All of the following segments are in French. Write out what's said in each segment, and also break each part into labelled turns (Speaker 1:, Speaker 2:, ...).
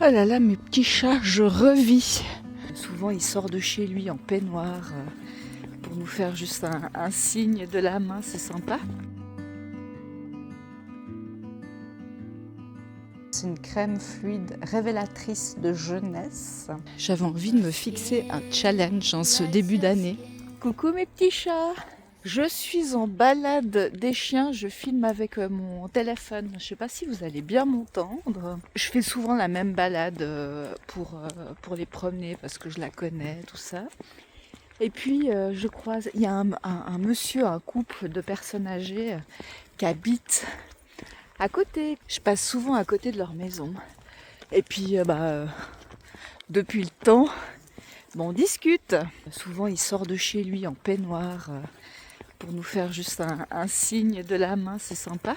Speaker 1: Oh là là, mes petits chats, je revis. Souvent, il sort de chez lui en peignoir pour nous faire juste un signe de la main, c'est sympa. C'est une crème fluide révélatrice de jeunesse. J'avais envie de me fixer un challenge en ce début d'année. Coucou mes petits chats! Je suis en balade des chiens, je filme avec mon téléphone. Je ne sais pas si vous allez bien m'entendre. Je fais souvent la même balade pour les promener parce que je la connais, tout ça. Et puis je croise, il y a un monsieur, un couple de personnes âgées qui habitent à côté. Je passe souvent à côté de leur maison. Et puis depuis le temps, on discute. Souvent il sort de chez lui en peignoir pour nous faire juste un signe de la main, c'est sympa.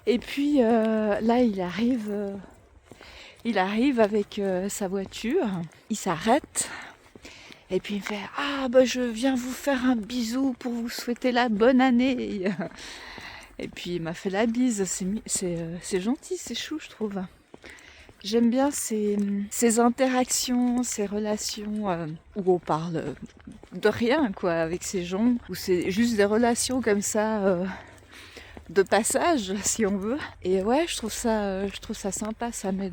Speaker 1: Et puis là il arrive avec sa voiture, il s'arrête et puis il me fait « Ah je viens vous faire un bisou pour vous souhaiter la bonne année !» Et puis il m'a fait la bise, c'est gentil, c'est chou je trouve. J'aime bien ces interactions, ces relations où on parle de rien quoi avec ces gens, où c'est juste des relations comme ça de passage si on veut. Et ouais, je trouve ça sympa, ça met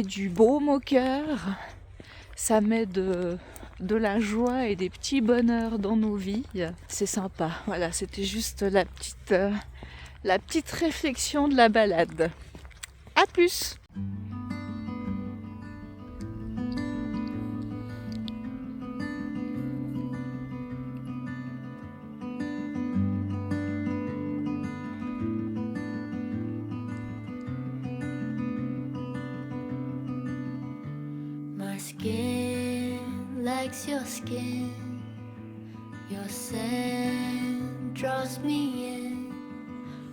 Speaker 1: du baume au cœur, ça met de la joie et des petits bonheurs dans nos vies. C'est sympa. Voilà, c'était juste la petite réflexion de la balade. À plus!
Speaker 2: My skin likes your skin. Your scent draws me in.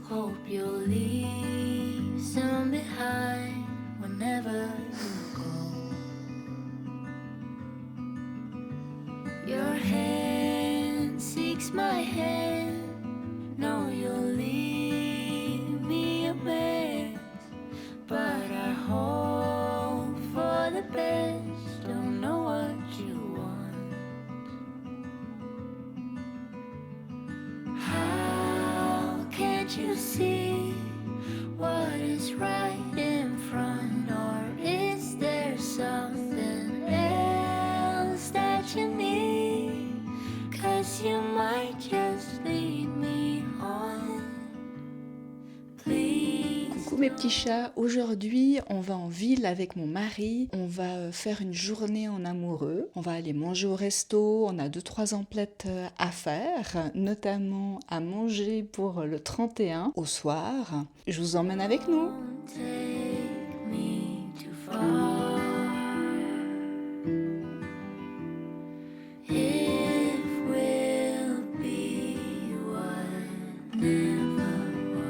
Speaker 2: Hope you'll leave some behind whenever you go. Your hand seeks my hand. No, you'll leave me a mess, but I hope for the best. Don't know what you want. How can't you see what is right in front? Or is there something else that you need? 'Cause you might just lead me on.
Speaker 1: Coucou mes petits chats, aujourd'hui on va en ville avec mon mari, on va faire une journée en amoureux, on va aller manger au resto, on a 2-3 emplettes à faire, notamment à manger pour le 31 au soir. Je vous emmène avec nous.
Speaker 2: Take me too far. If we'll be what never was.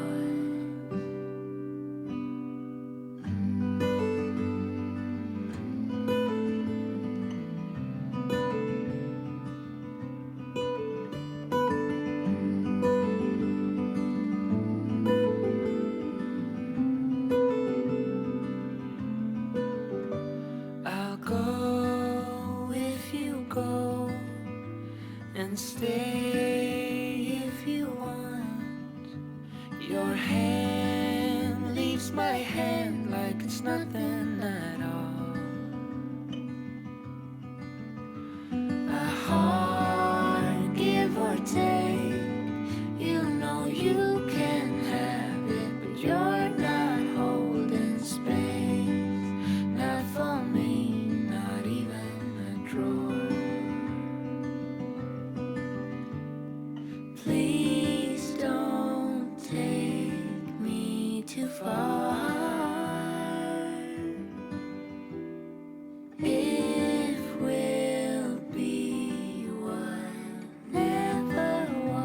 Speaker 2: I'll go if you go, and stay if you want. Your hand leaves my hand like it's nothing at all. A heart, give or take, you know you can have it, but you're not holding space. Not for me, not even a drawer. Please don't take me too far. If we'll be what never was.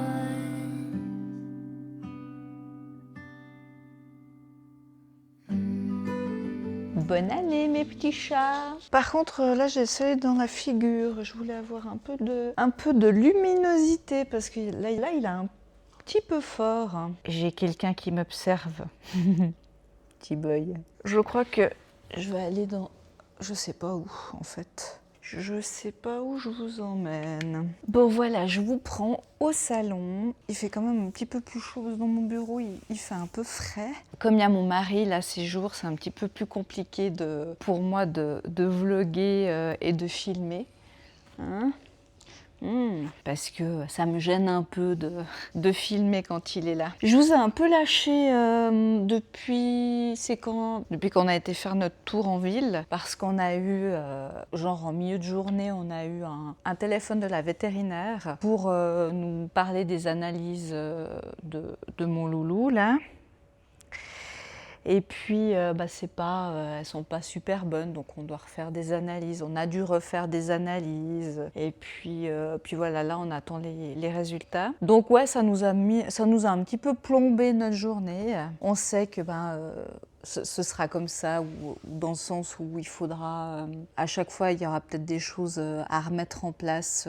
Speaker 1: Bonne année mes petits chats. Par contre là j'ai essayé dans la figure, je voulais avoir un peu de luminosité parce que là il a un petit peu fort. J'ai quelqu'un qui m'observe. Petit boy. Je crois que Je vais aller dans... je sais pas où, en fait. Je sais pas où je vous emmène. Bon voilà, je vous prends au salon. Il fait quand même un petit peu plus chaud dans mon bureau, il fait un peu frais. Comme il y a mon mari là ces jours, c'est un petit peu plus compliqué pour moi de vlogger et de filmer. Hein? Parce que ça me gêne un peu de filmer quand il est là. Je vous ai un peu lâché depuis qu'on a été faire notre tour en ville, parce qu'on a eu, genre en milieu de journée, on a eu un téléphone de la vétérinaire pour nous parler des analyses de mon loulou là. Et puis, elles sont pas super bonnes, donc on doit refaire des analyses. On a dû refaire des analyses. Et puis voilà, là, on attend les résultats. Donc ouais, ça nous a un petit peu plombé notre journée. On sait que ce sera comme ça, ou dans le sens où il faudra, à chaque fois, il y aura peut-être des choses à remettre en place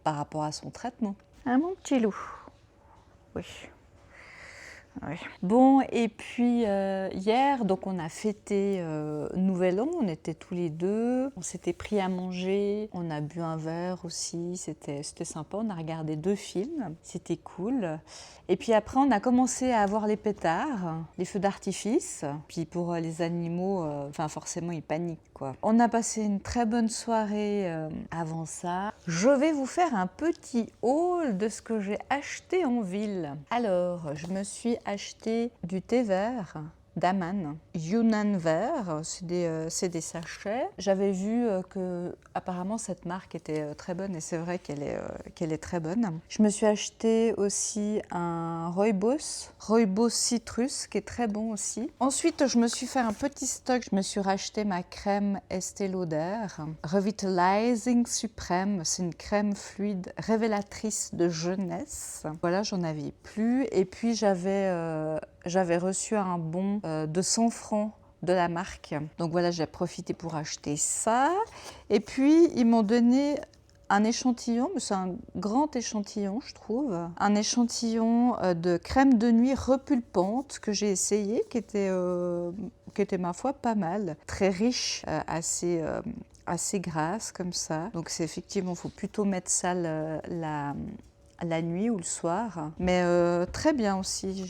Speaker 1: par rapport à son traitement. Hein, mon petit loup? Oui. Oui. Bon, et puis hier, donc on a fêté Nouvel An, on était tous les deux, on s'était pris à manger, on a bu un verre aussi, c'était sympa, on a regardé 2 films, c'était cool. Et puis après, on a commencé à avoir les pétards, les feux d'artifice, puis pour les animaux, forcément, ils paniquent, quoi. On a passé une très bonne soirée avant ça. Je vais vous faire un petit haul de ce que j'ai acheté en ville. Alors, je me suis acheté du thé vert d'Aman, Yunnan vert, c'est des sachets. J'avais vu que apparemment cette marque était très bonne, et c'est vrai qu'elle est très bonne. Je me suis acheté aussi un Rooibos citrus qui est très bon aussi. Ensuite, je me suis fait un petit stock. Je me suis racheté ma crème Estée Lauder Revitalizing Supreme. C'est une crème fluide révélatrice de jeunesse. Voilà, j'en avais plus. Et puis j'avais reçu un bon de 100 francs de la marque. Donc voilà, j'ai profité pour acheter ça. Et puis, ils m'ont donné un échantillon, mais c'est un grand échantillon, je trouve. Un échantillon de crème de nuit repulpante que j'ai essayé, qui était, ma foi, pas mal. Très riche, assez grasse, comme ça. Donc c'est effectivement, il faut plutôt mettre ça la nuit ou le soir. Mais très bien aussi,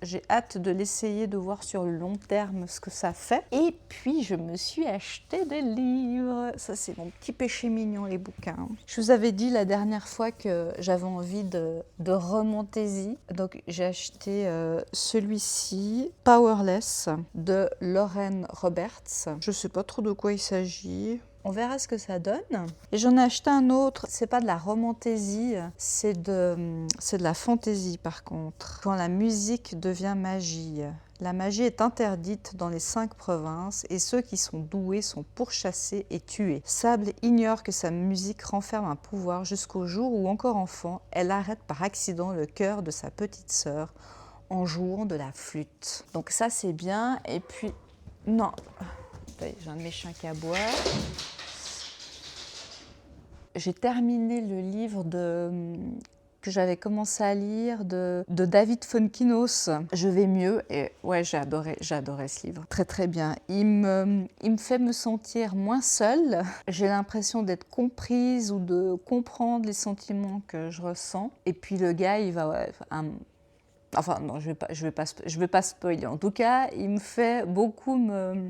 Speaker 1: j'ai hâte de l'essayer, de voir sur le long terme ce que ça fait. Et puis je me suis acheté des livres. Ça, c'est mon petit péché mignon, les bouquins. Je vous avais dit la dernière fois que j'avais envie de romantaisie. Donc j'ai acheté celui-ci, Powerless, de Lauren Roberts. Je ne sais pas trop de quoi il s'agit. On verra ce que ça donne. Et j'en ai acheté un autre, c'est pas de la romantaisie, c'est de la fantaisie par contre. Quand la musique devient magie. La magie est interdite dans les 5 provinces et ceux qui sont doués sont pourchassés et tués. Sable ignore que sa musique renferme un pouvoir jusqu'au jour où, encore enfant, elle arrête par accident le cœur de sa petite sœur en jouant de la flûte. Donc ça c'est bien. Et puis, non, j'ai un de mes chiens qui aboie. J'ai terminé le livre que j'avais commencé à lire de David Fonkinos. Je vais mieux et ouais, j'ai adoré ce livre. Très très bien. Il me fait me sentir moins seule. J'ai l'impression d'être comprise ou de comprendre les sentiments que je ressens. Et puis le gars, il va... Enfin, non, je vais pas spoiler. En tout cas, il me fait beaucoup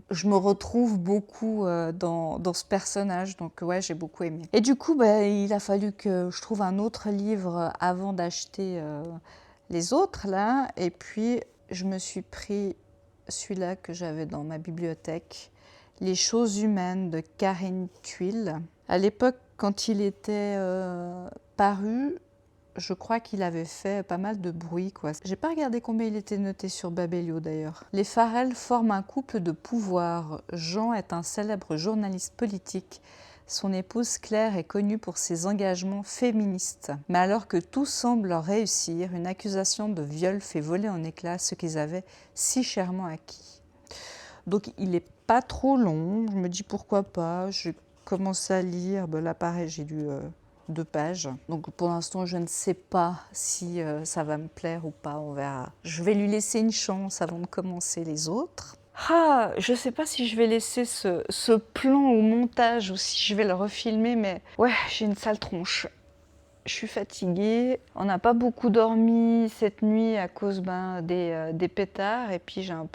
Speaker 1: je me retrouve beaucoup dans ce personnage. Donc, ouais, j'ai beaucoup aimé. Et du coup, il a fallu que je trouve un autre livre avant d'acheter les autres, là. Et puis, je me suis pris celui-là que j'avais dans ma bibliothèque, Les choses humaines de Karine Thuil. À l'époque, quand il était paru, je crois qu'il avait fait pas mal de bruit, quoi. J'ai pas regardé combien il était noté sur Babelio d'ailleurs. Les Farrell forment un couple de pouvoir. Jean est un célèbre journaliste politique. Son épouse Claire est connue pour ses engagements féministes. Mais alors que tout semble leur réussir, une accusation de viol fait voler en éclats ce qu'ils avaient si chèrement acquis. Donc il est pas trop long. Je me dis pourquoi pas. J'ai commencé à lire. Là pareil, j'ai lu 2 pages. Donc pour l'instant, je ne sais pas si ça va me plaire ou pas, on verra. Je vais lui laisser une chance avant de commencer les autres. Ah, je sais pas si je vais laisser ce plan au montage ou si je vais le refilmer, mais ouais, j'ai une sale tronche. Je suis fatiguée. On n'a pas beaucoup dormi cette nuit à cause des pétards. Et puis j'ai un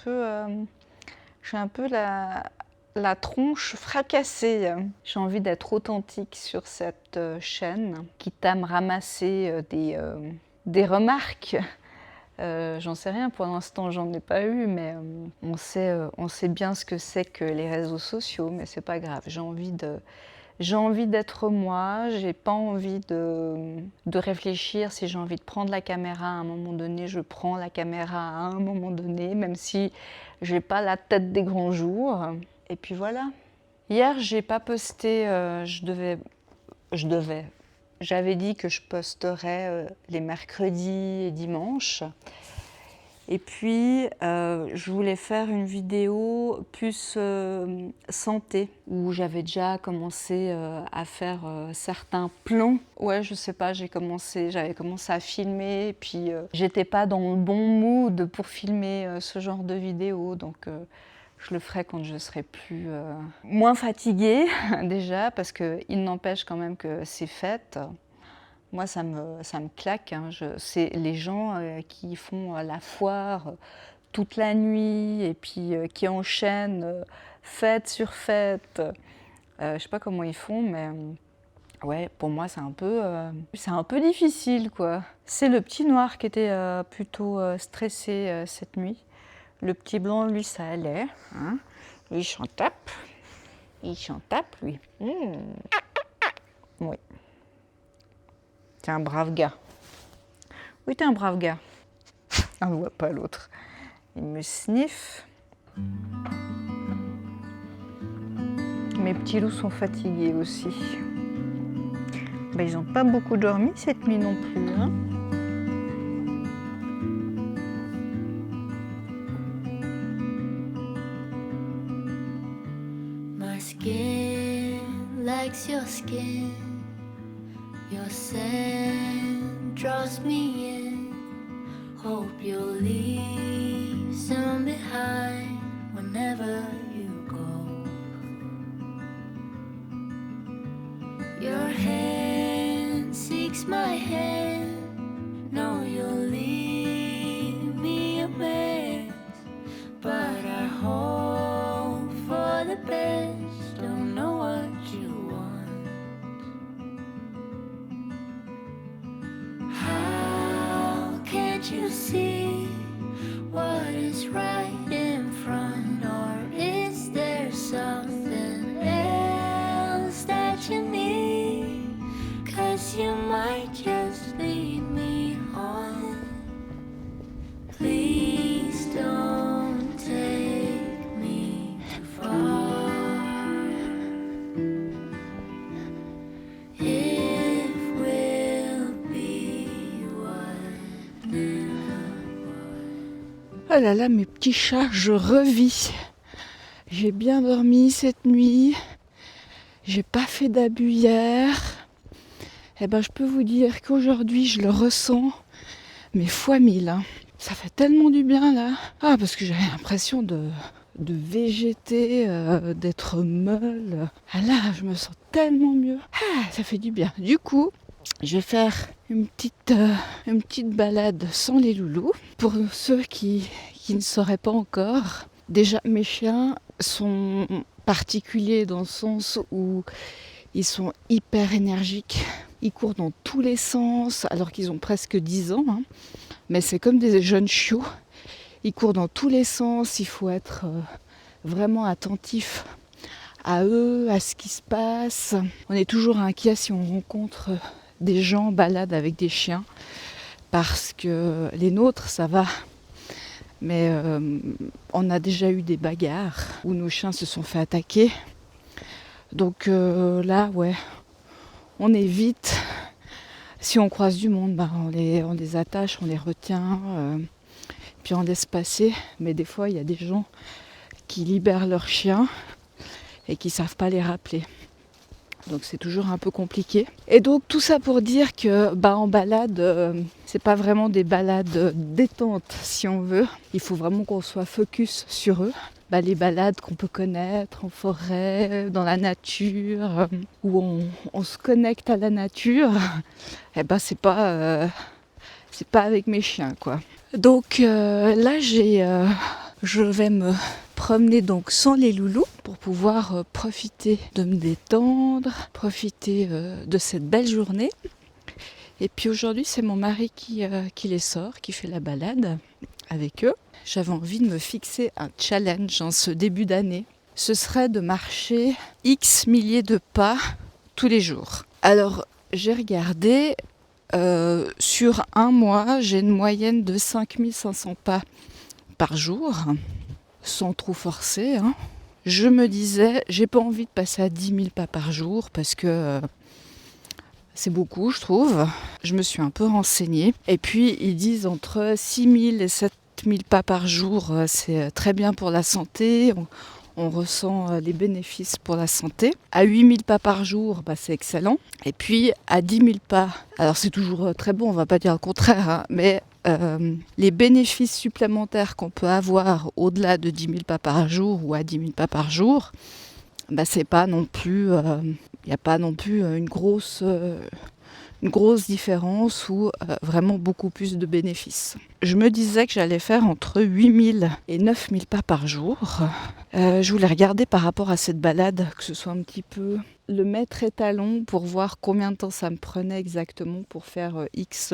Speaker 1: peu la tronche fracassée. J'ai envie d'être authentique sur cette chaîne, quitte à me ramasser des remarques. J'en sais rien, pour l'instant j'en ai pas eu, mais on sait bien ce que c'est que les réseaux sociaux, mais c'est pas grave. J'ai envie d'être moi, j'ai pas envie de réfléchir. Si j'ai envie de prendre la caméra à un moment donné, je prends la caméra à un moment donné, même si j'ai pas la tête des grands jours. Et puis voilà. Hier, j'ai pas posté, j'avais dit que je posterais les mercredis et dimanches. Et puis, je voulais faire une vidéo plus santé, où j'avais déjà commencé à faire certains plans. Ouais, je sais pas, j'avais commencé à filmer, et puis j'étais pas dans le bon mood pour filmer ce genre de vidéo, donc je le ferai quand je serai moins fatiguée, déjà, parce qu'il n'empêche quand même que c'est fête. Moi, ça me claque. Hein. C'est les gens qui font la foire toute la nuit et puis qui enchaînent fête sur fête. Je sais pas comment ils font, mais ouais, pour moi, c'est un peu difficile, quoi. C'est le petit noir qui était plutôt stressé cette nuit. Le petit blanc, lui, ça allait. Hein. Il s'en tape. Lui. Oui. T'es un brave gars. Oui, t'es un brave gars. On ne voit pas l'autre. Il me sniffe. Mes petits loups sont fatigués aussi. Ben, ils n'ont pas beaucoup dormi cette nuit non plus. Hein.
Speaker 2: My skin likes your skin. Your scent draws me in. Hope you'll leave some behind whenever you go. Your hand seeks my hand. No, you'll leave me a mess, but I hope for the best. Don't know what you want. How can't you see what is right in front? Or is there something else that you need? 'Cause you might just lead me on. Please don't take me too far. If we'll be what never was.
Speaker 1: Oh là là, mes petits chats, je revis. J'ai bien dormi cette nuit. J'ai pas fait d'abus hier. Eh ben, je peux vous dire qu'aujourd'hui, je le ressens, mais fois 1000. Hein. Ça fait tellement du bien, là. Ah, parce que j'avais l'impression de végéter, d'être molle. Ah là, je me sens tellement mieux. Ah, ça fait du bien. Du coup, je vais faire une petite balade sans les loulous. Pour ceux qui ne sauraient pas encore, déjà, mes chiens sont particuliers dans le sens où ils sont hyper énergiques. Ils courent dans tous les sens alors qu'ils ont presque 10 ans. Hein. Mais c'est comme des jeunes chiots. Ils courent dans tous les sens. Il faut être vraiment attentif à eux, à ce qui se passe. On est toujours inquiet si on rencontre des gens en balade avec des chiens. Parce que les nôtres, ça va. Mais on a déjà eu des bagarres où nos chiens se sont fait attaquer. Donc là, ouais, on évite. Si on croise du monde, bah, on les attache, on les retient, puis on laisse passer. Mais des fois, il y a des gens qui libèrent leurs chiens et qui ne savent pas les rappeler. Donc c'est toujours un peu compliqué. Et donc tout ça pour dire que en balade, c'est pas vraiment des balades détente si on veut. Il faut vraiment qu'on soit focus sur eux. les balades qu'on peut connaître en forêt, dans la nature, où on se connecte à la nature, c'est pas avec mes chiens, quoi. Donc là, je vais me promener donc sans les loulous pour pouvoir profiter de me détendre, profiter de cette belle journée. Et puis aujourd'hui, c'est mon mari qui les sort, qui fait la balade avec eux. J'avais envie de me fixer un challenge en ce début d'année. Ce serait de marcher X milliers de pas tous les jours. Alors, j'ai regardé, sur un mois, j'ai une moyenne de 5500 pas par jour, sans trop forcer, hein. Je me disais, j'ai pas envie de passer à 10 000 pas par jour parce que c'est beaucoup, je trouve. Je me suis un peu renseignée. Et puis, ils disent entre 6 000 et 7 000 pas par jour, c'est très bien pour la santé. On ressent les bénéfices pour la santé. À 8 000 pas par jour, c'est excellent. Et puis, à 10 000 pas, alors c'est toujours très bon, on ne va pas dire le contraire, hein, mais les bénéfices supplémentaires qu'on peut avoir au-delà de 10 000 pas par jour ou à 10 000 pas par jour, c'est pas non plus... il n'y a pas non plus une grosse différence ou vraiment beaucoup plus de bénéfices. Je me disais que j'allais faire entre 8000 et 9000 pas par jour. Je voulais regarder par rapport à cette balade, que ce soit un petit peu le mètre étalon pour voir combien de temps ça me prenait exactement pour faire X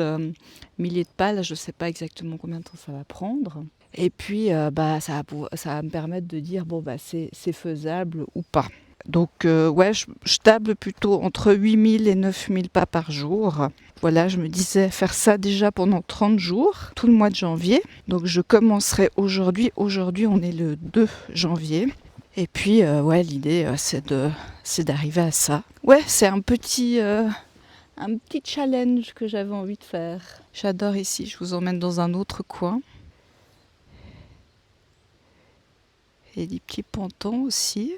Speaker 1: milliers de pas. Là, je ne sais pas exactement combien de temps ça va prendre. Et puis, ça va me permettre de dire, c'est faisable ou pas. Donc je table plutôt entre 8000 et 9000 pas par jour. Voilà, je me disais faire ça déjà pendant 30 jours, tout le mois de janvier. Donc je commencerai aujourd'hui. Aujourd'hui, on est le 2 janvier. Et puis, l'idée, c'est d'arriver à ça. Ouais, c'est un petit challenge que j'avais envie de faire. J'adore ici, je vous emmène dans un autre coin. Et des petits pontons aussi.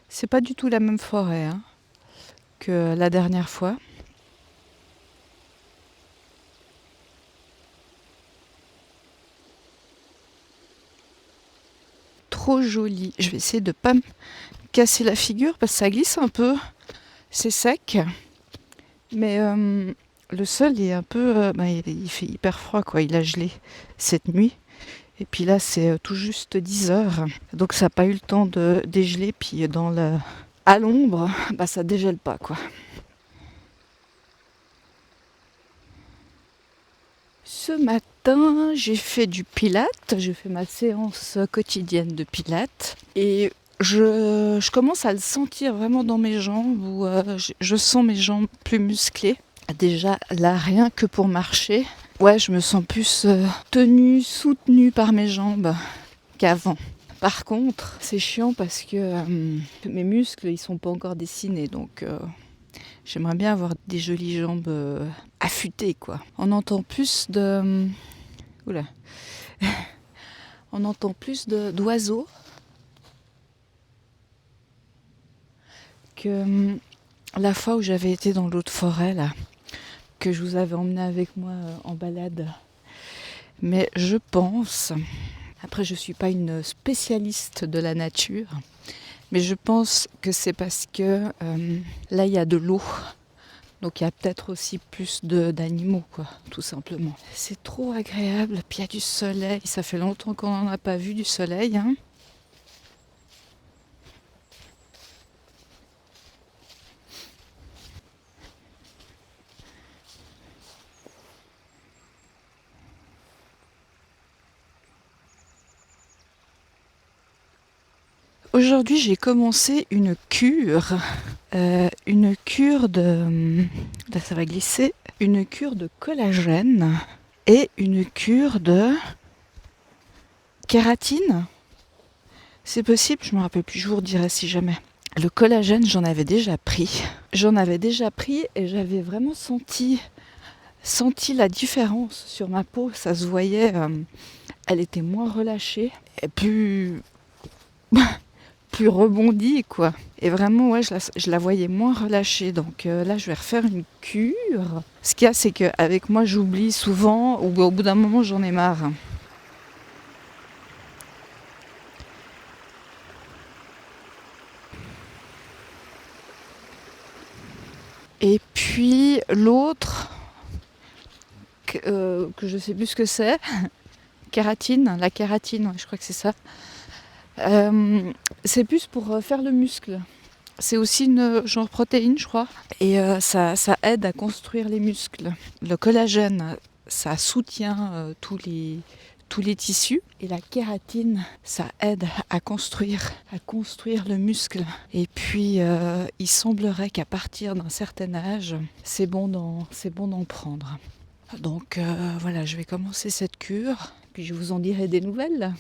Speaker 1: C'est pas du tout la même forêt que la dernière fois. Trop joli. Je vais essayer de pas me casser la figure parce que ça glisse un peu. C'est sec. Mais le sol est un peu... il fait hyper froid, quoi. Il a gelé cette nuit. Et puis là, c'est tout juste 10 heures. Donc ça n'a pas eu le temps de dégeler. Puis à l'ombre, ça dégèle pas, quoi. Ce matin, j'ai fait du pilates. J'ai fait ma séance quotidienne de pilates. Et je commence à le sentir vraiment dans mes jambes. Où je sens mes jambes plus musclées. Déjà, là, rien que pour marcher, je me sens plus tenue, soutenue par mes jambes qu'avant. Par contre, c'est chiant parce que mes muscles, ils sont pas encore dessinés. Donc, j'aimerais bien avoir des jolies jambes affûtées, quoi. On entend plus de... On entend plus d'oiseaux que la fois où j'avais été dans l'autre forêt, là, que je vous avais emmené avec moi en balade. Mais je pense, après je ne suis pas une spécialiste de la nature, mais je pense que c'est parce que là il y a de l'eau. Donc il y a peut-être aussi plus d'animaux, quoi, tout simplement. C'est trop agréable, puis il y a du soleil. Ça fait longtemps qu'on n'en a pas vu du soleil, hein. Aujourd'hui, j'ai commencé une cure de... Là, ça va glisser. Une cure de collagène et une cure de kératine. C'est possible, je me rappelle plus, je vous redirai si jamais. Le collagène, j'en avais déjà pris. Et j'avais vraiment senti la différence sur ma peau. Ça se voyait, elle était moins relâchée et plus rebondie, quoi. Et vraiment, je la voyais moins relâchée. Donc là, je vais refaire une cure. Ce qu'il y a, c'est qu'avec moi, j'oublie souvent, ou au bout d'un moment, j'en ai marre. Et puis l'autre, que je sais plus ce que c'est, kératine, la kératine, ouais, je crois que c'est ça. C'est plus pour faire le muscle. C'est aussi une genre protéine, je crois. Et ça aide à construire les muscles. Le collagène, ça soutient tous les tissus. Et la kératine, ça aide à construire le muscle. Et puis, il semblerait qu'à partir d'un certain âge, c'est bon d'en prendre. Donc voilà, je vais commencer cette cure. Puis je vous en dirai des nouvelles.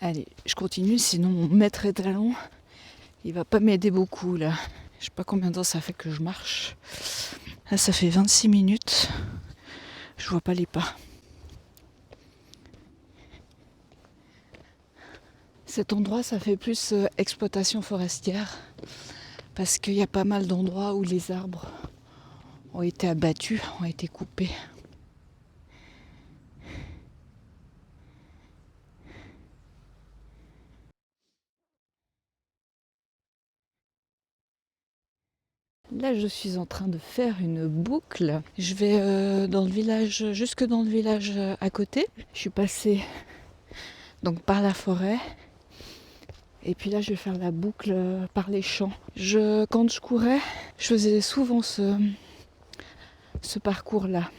Speaker 1: Allez, je continue, sinon mon maître étalon, il va pas m'aider beaucoup là. Je sais pas combien de temps ça fait que je marche. Là, ça fait 26 minutes. Je vois pas les pas. Cet endroit, ça fait plus exploitation forestière. Parce qu'il y a pas mal d'endroits où les arbres ont été abattus, ont été coupés. Là, je suis en train de faire une boucle. Je vais dans le village, jusque dans le village à côté. Je suis passée donc par la forêt. Et puis là, je vais faire la boucle par les champs. Quand je courais, je faisais souvent ce parcours-là.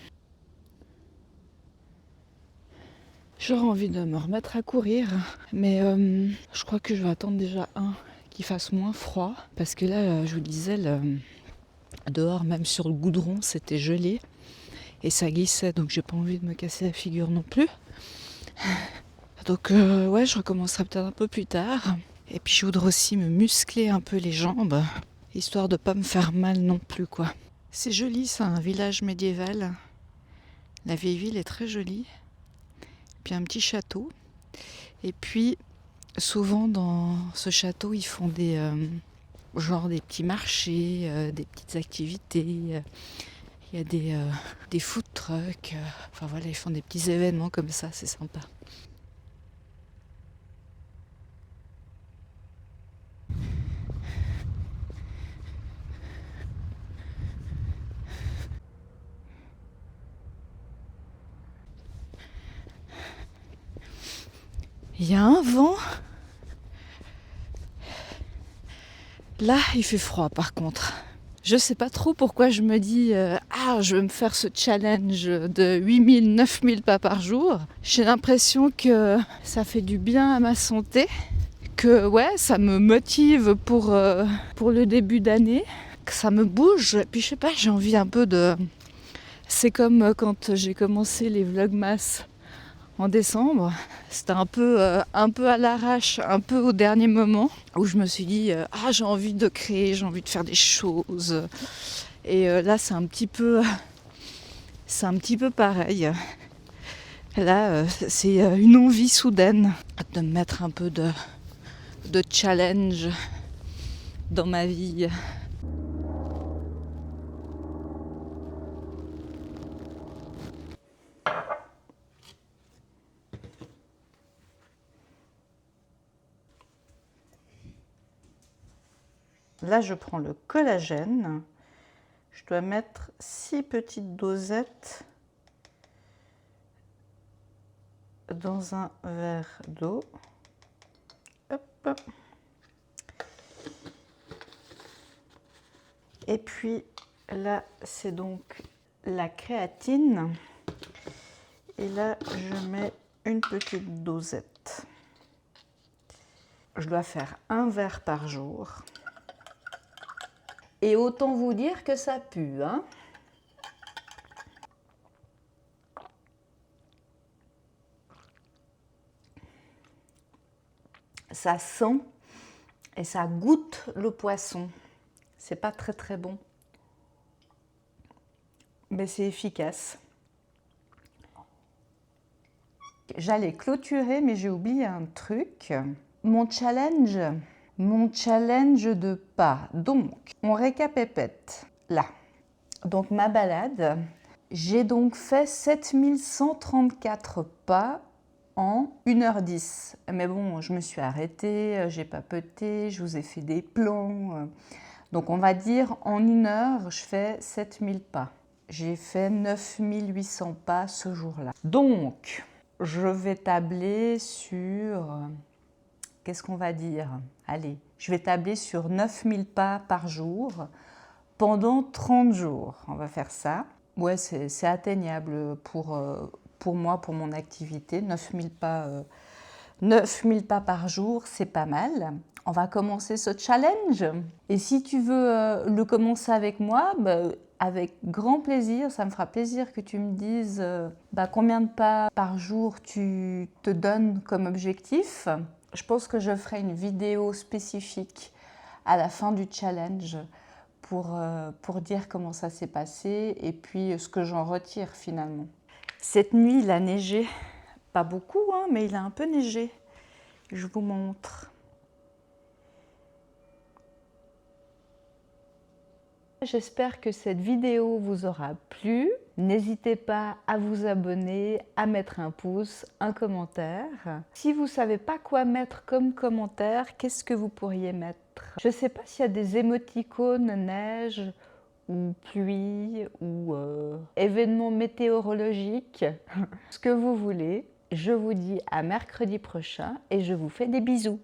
Speaker 1: J'aurais envie de me remettre à courir, mais je crois que je vais attendre déjà qui fasse moins froid. Parce que là, je vous disais, dehors, même sur le goudron, c'était gelé. Et ça glissait, donc j'ai pas envie de me casser la figure non plus. Donc ouais, je recommencerai peut-être un peu plus tard. Et puis je voudrais aussi me muscler un peu les jambes, histoire de pas me faire mal non plus, quoi. C'est joli, c'est un village médiéval. La vieille ville est très jolie. Puis un petit château. Et puis souvent dans ce château, ils font des petits marchés, des petites activités. Il y a des food trucks. Enfin voilà, ils font des petits événements comme ça, c'est sympa. Il y a un vent. Là, il fait froid par contre. Je sais pas trop pourquoi je me dis je vais me faire ce challenge de 8000, 9000 pas par jour. J'ai l'impression que ça fait du bien à ma santé, que ouais, ça me motive pour le début d'année, que ça me bouge. Et puis je sais pas, j'ai envie un peu de... C'est comme quand j'ai commencé les vlogmas en décembre, c'était un peu à l'arrache, un peu au dernier moment, où je me suis dit j'ai envie de créer, j'ai envie de faire des choses. Et là c'est un petit peu pareil. Là c'est une envie soudaine de mettre un peu de challenge dans ma vie. Là, je prends le collagène. Je dois mettre 6 petites dosettes dans un verre d'eau. Hop. Et puis là, c'est donc la créatine. Et là, je mets une petite dosette. Je dois faire un verre par jour. Et autant vous dire que ça pue, hein. Ça sent et ça goûte le poisson. C'est pas très très bon. Mais c'est efficace. J'allais clôturer, mais j'ai oublié un truc. Mon challenge de pas. Donc, on récapépète là. Donc, ma balade, j'ai donc fait 7134 pas en 1h10. Mais bon, je me suis arrêtée, j'ai papoté, je vous ai fait des plans. Donc on va dire en 1 heure, je fais 7000 pas. J'ai fait 9800 pas ce jour-là. Donc, je vais tabler sur... Qu'est-ce qu'on va dire? Allez, je vais tabler sur 9000 pas par jour pendant 30 jours. On va faire ça. Ouais, c'est atteignable pour moi, pour mon activité. 9000 pas, 9000 pas par jour, c'est pas mal. On va commencer ce challenge. Et si tu veux le commencer avec moi, avec grand plaisir, ça me fera plaisir que tu me dises combien de pas par jour tu te donnes comme objectif. Je pense que je ferai une vidéo spécifique à la fin du challenge pour dire comment ça s'est passé et puis ce que j'en retire finalement. Cette nuit, il a neigé. Pas beaucoup, hein, mais il a un peu neigé. Je vous montre. J'espère que cette vidéo vous aura plu. N'hésitez pas à vous abonner, à mettre un pouce, un commentaire. Si vous ne savez pas quoi mettre comme commentaire, qu'est-ce que vous pourriez mettre? Je ne sais pas s'il y a des émoticônes neige ou pluie ou événements météorologiques, ce que vous voulez. Je vous dis à mercredi prochain et je vous fais des bisous.